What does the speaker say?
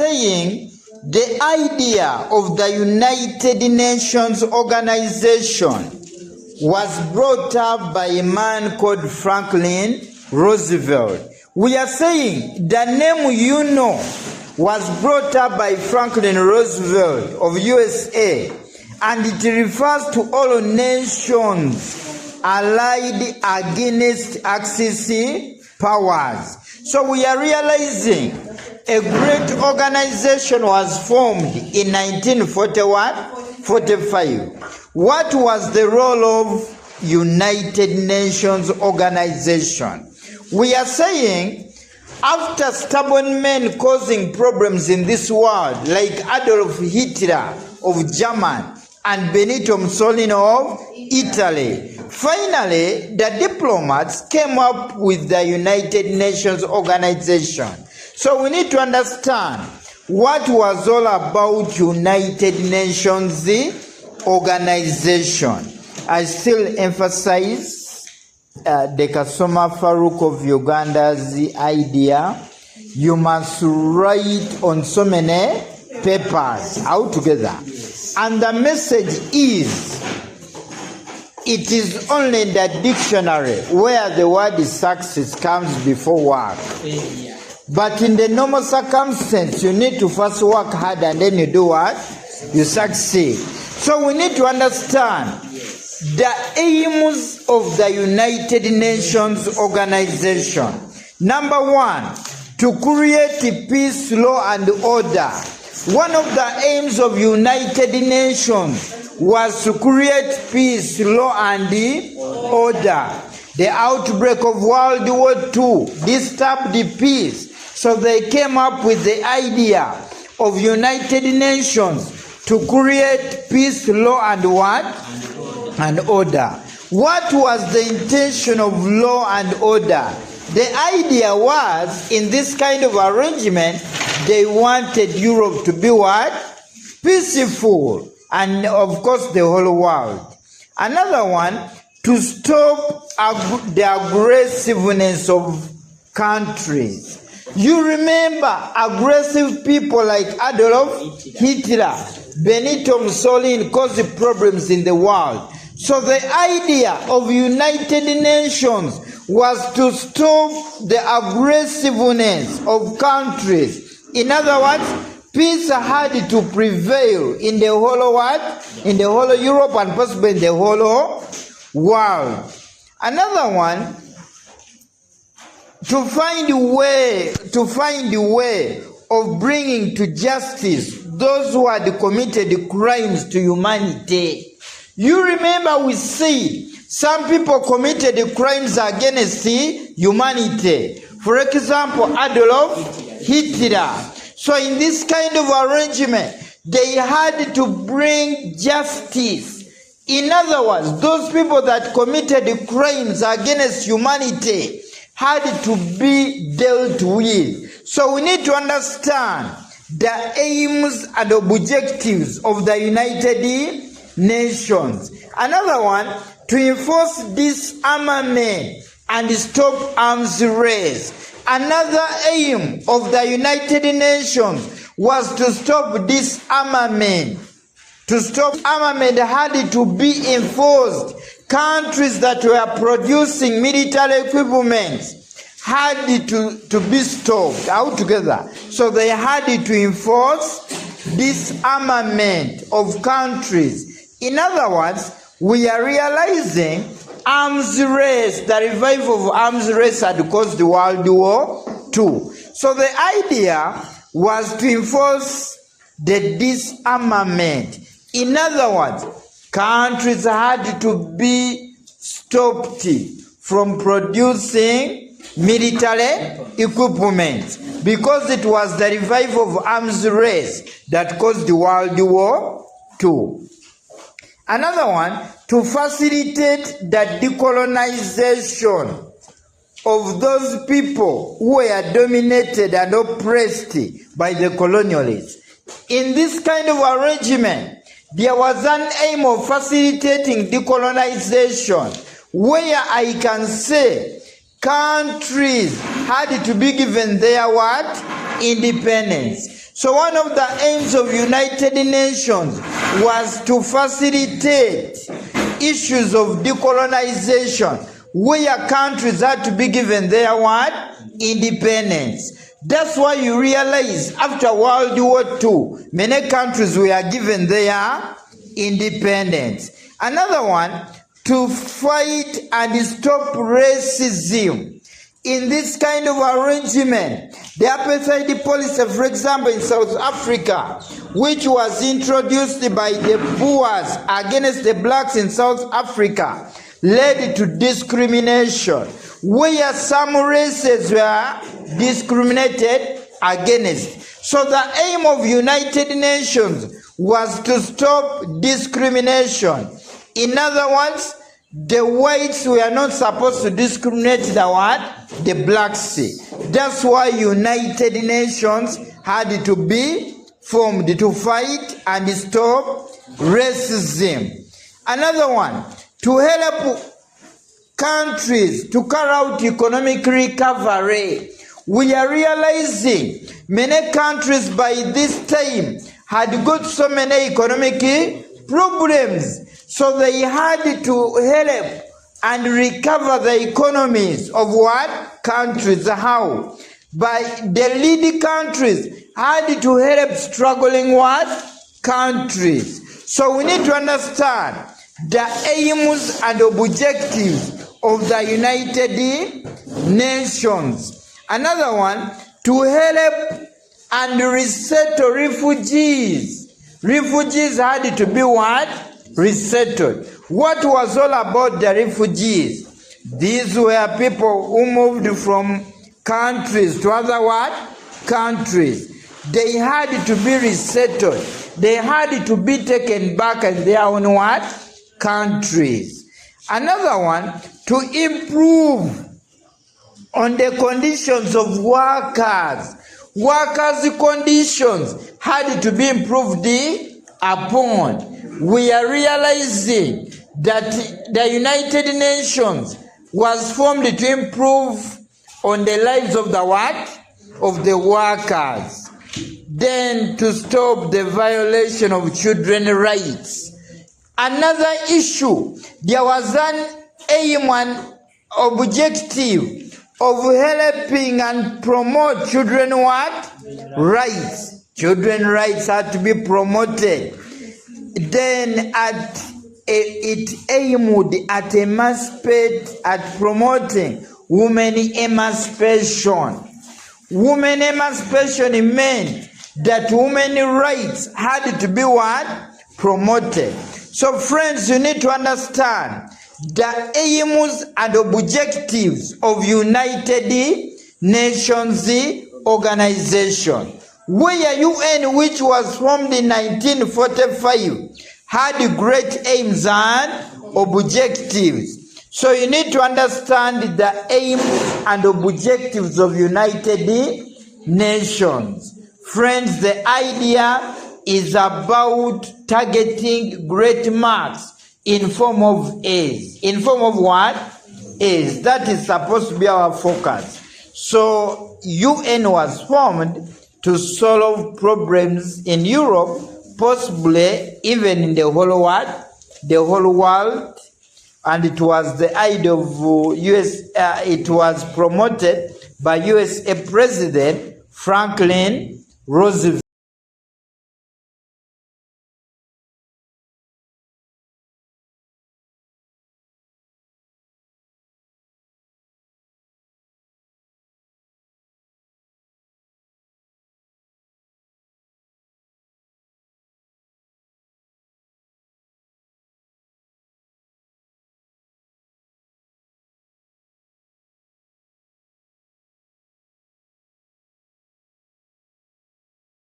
saying the idea of the United Nations organization was brought up by a man called Franklin Roosevelt. We are saying the name UNO was brought up by Franklin Roosevelt of USA, and it refers to all nations allied against Axis powers. So we are realizing a great organization was formed in 1945. What was the role of United Nations organization? We are saying after stubborn men causing problems in this world like Adolf Hitler of Germany and Benito Mussolini of Italy, finally the diplomats came up with the United Nations organization. So we need to understand what was all about United Nations organization. I still emphasize the Kasoma Farouk of Uganda's idea. You must write on so many papers altogether. And the message is, it is only in the dictionary where the word success comes before work. But in the normal circumstance, you need to first work hard and then you do what? You succeed. So we need to understand the aims of the United Nations organization. Number one, to create peace, law, and order. One of the aims of United Nations was to create peace, law, and order. The outbreak of World War II disturbed the peace. So they came up with the idea of United Nations to create peace, law, and what? And order. What was the intention of law and order? The idea was, in this kind of arrangement, they wanted Europe to be what? Peaceful. And of course the whole world. Another one, to stop the aggressiveness of countries. You remember aggressive people like Adolf Hitler, Benito Mussolini caused problems in the world. So the idea of United Nations was to stop the aggressiveness of countries. In other words, peace had to prevail in the whole world, in the whole Europe, and possibly in the whole world. Another one, to find a way of bringing to justice those who had committed crimes to humanity. You remember we see some people committed crimes against humanity. For example, Adolf Hitler. So in this kind of arrangement, they had to bring justice. In other words, those people that committed crimes against humanity had to be dealt with. So we need to understand the aims and objectives of the United Nations. Another one, to enforce disarmament and stop arms race. Another aim of the United Nations was to stop disarmament. To stop armament had to be enforced. Countries that were producing military equipment had to be stopped altogether. So they had to enforce disarmament of countries. In other words, we are realizing arms race, the revival of arms race had caused the World War II. So the idea was to enforce the disarmament. In other words, countries had to be stopped from producing military equipment because it was the revival of arms race that caused the World War II. Another one, to facilitate the decolonization of those people who were dominated and oppressed by the colonialists. In this kind of arrangement, there was an aim of facilitating decolonization, where I can say countries had to be given their what? Independence. So one of the aims of United Nations was to facilitate issues of decolonization, where countries had to be given their what? Independence. That's why you realize after World War II, many countries were given their independence. Another one, to fight and stop racism. In this kind of arrangement, the apartheid policy, for example, in South Africa, which was introduced by the Boers against the blacks in South Africa, led to discrimination, where some races were discriminated against. So the aim of United Nations was to stop discrimination. In other words, the whites were not supposed to discriminate the what? The blacks. That's why United Nations had to be formed to fight and stop racism. Another one, to help countries to carry out economic recovery. We are realizing many countries by this time had got so many economic problems. So they had to help and recover the economies of what? Countries. How? By the leading countries had to help struggling what? Countries. So we need to understand the aims and objectives of the United Nations. Another one, to help and resettle refugees. Refugees had to be what? Resettled. What was all about the refugees? These were people who moved from countries to other what? Countries. They had to be resettled. They had to be taken back in their own what? Countries. Another one, to improve on the conditions of workers. Workers' conditions had to be improved upon. We are realizing that the United Nations was formed to improve on the lives of the what? Of the workers. Then to stop the violation of children's rights. Another issue, there was an aim and objective of helping and promote children's what? Rights. Children's rights had to be promoted. Then it aimed at at promoting women emancipation. Women emancipation meant that women's rights had to be what? Promoted. So friends, you need to understand the aims and objectives of United Nations organization. Where UN, which was formed in 1945, had great aims and objectives. So you need to understand the aims and objectives of United Nations. Friends, the idea is about targeting great marks in form of A's. In form of what? A's. That is supposed to be our focus. So UN was formed to solve problems in Europe, possibly even in the whole world, and it was the idea of it was promoted by USA President Franklin Roosevelt.